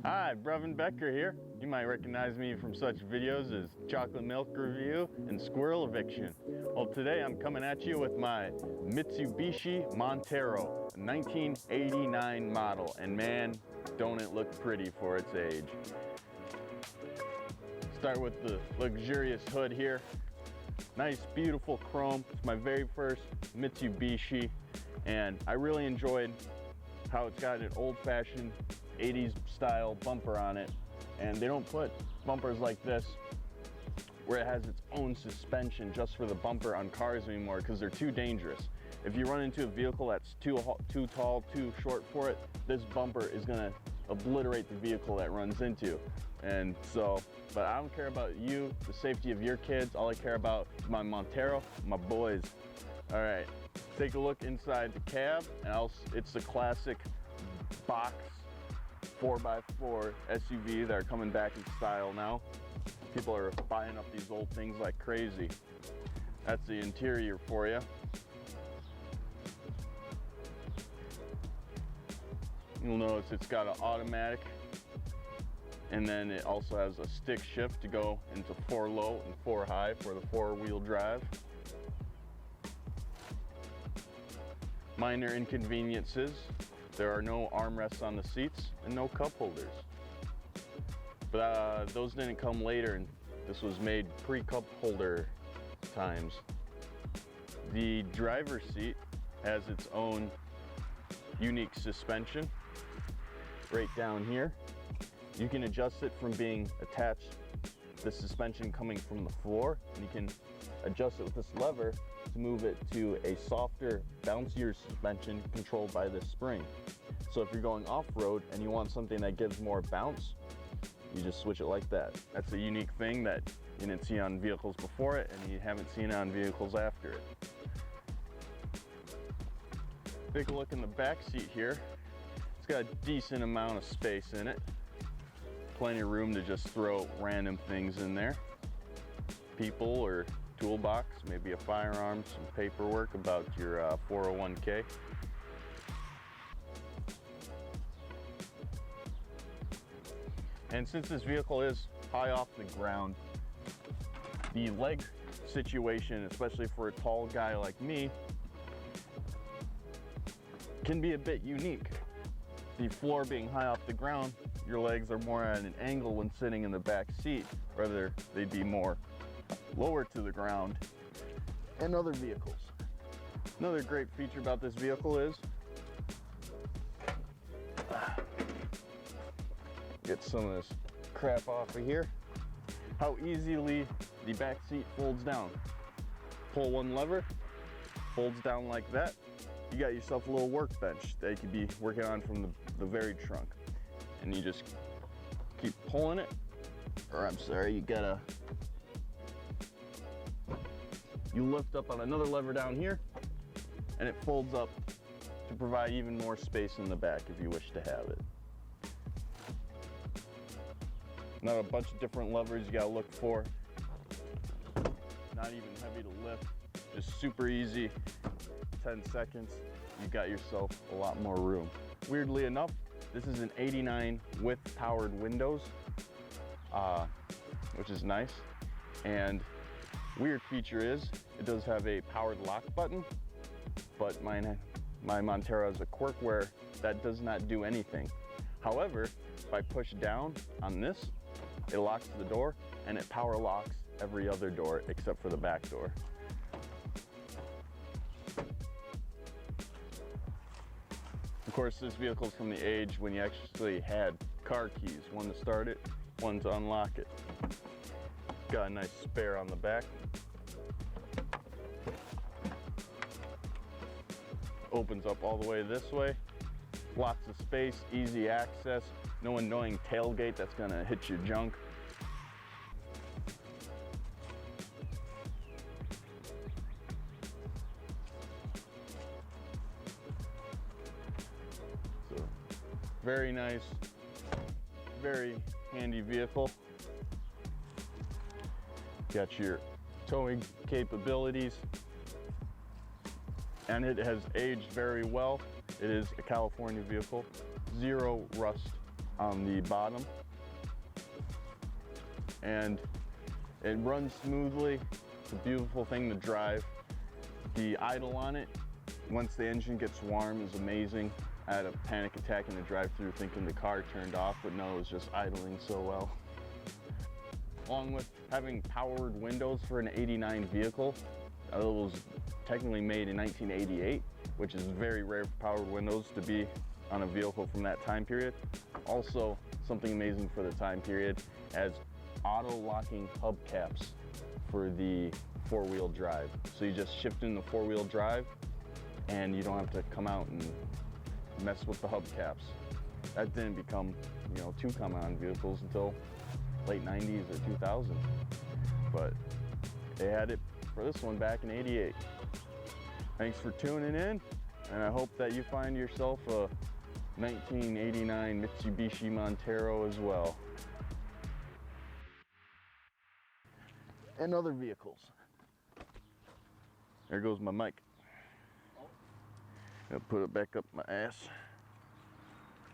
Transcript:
Hi, Brevin Becker here. You might recognize me from such videos as Chocolate Milk Review and Squirrel Eviction. Well, today I'm coming at you with my Mitsubishi Montero, a 1989 model, and man, don't it look pretty for its age. Start with the luxurious hood here. Nice, beautiful chrome. It's my very first Mitsubishi, and I really enjoyed how it's got an old-fashioned 80s style bumper on it, and they don't put bumpers like this where it has its own suspension just for the bumper on cars anymore because they're too dangerous. If you run into a vehicle that's too tall, too short for it, this bumper is going to obliterate the vehicle that runs into. And so, but I don't care about you, the safety of your kids. All I care about is my Montero, my boys. All right, take a look inside the cab, and it's the classic box 4x4 SUV that are coming back in style now. People are buying up these old things like crazy. That's the interior for you. You'll notice it's got an automatic, and then it also has a stick shift to go into 4 low and 4 high for the 4-wheel drive. Minor inconveniences. There are no armrests on the seats and no cup holders. But those didn't come later, and this was made pre-cup holder times. The driver's seat has its own unique suspension right down here. You can adjust it from being attached, the suspension coming from the floor, and you can adjust it with this lever to move it to a softer, bouncier suspension controlled by this spring. So if you're going off-road and you want something that gives more bounce, you just switch it like that. That's a unique thing that you didn't see on vehicles before it, and you haven't seen it on vehicles after it. Take a look in the back seat here. It's got a decent amount of space in it. Plenty of room to just throw random things in there. People or toolbox, maybe a firearm, some paperwork about your 401k. And since this vehicle is high off the ground, the leg situation, especially for a tall guy like me, can be a bit unique. The floor being high off the ground, your legs are more at an angle when sitting in the back seat, rather they'd be more lower to the ground in other vehicles. Another great feature about this vehicle is, get some of this crap off of here, how easily the back seat folds down. Pull one lever, folds down like that. You got yourself a little workbench that you could be working on from the very trunk. And you just keep pulling it, or I'm sorry, you lift up on another lever down here, and it folds up to provide even more space in the back if you wish to have it. Not a bunch of different levers you gotta look for. Not even heavy to lift, just super easy. 10 seconds, you got yourself a lot more room. Weirdly enough, this is an 89 with powered windows, which is nice. And weird feature is, it does have a powered lock button, but my Montero has a quirk where that does not do anything. However, if I push down on this, it locks the door, and it power locks every other door except for the back door. Of course, this vehicle is from the age when you actually had car keys, one to start it, one to unlock it. Got a nice spare on the back. Opens up all the way this way. Lots of space, easy access, no annoying tailgate that's gonna hit your junk. So, very nice, very handy vehicle. Got your towing capabilities, and it has aged very well. It is a California vehicle, 0 rust on the bottom, and it runs smoothly. It's a beautiful thing to drive. The idle on it, once the engine gets warm, is amazing. I had a panic attack in the drive-thru thinking the car turned off, but no, it was just idling so well. Along with having powered windows for an '89 vehicle, it was technically made in 1988, which is very rare for powered windows to be on a vehicle from that time period. Also, something amazing for the time period, as auto-locking hubcaps for the four-wheel drive. So you just shift in the four-wheel drive and you don't have to come out and mess with the hubcaps. That didn't become, too common on vehicles until late 90s or 2000s. But they had it for this one back in '88. Thanks for tuning in, and I hope that you find yourself a 1989 Mitsubishi Montero as well. And other vehicles. There goes my mic. I'll put it back up my ass.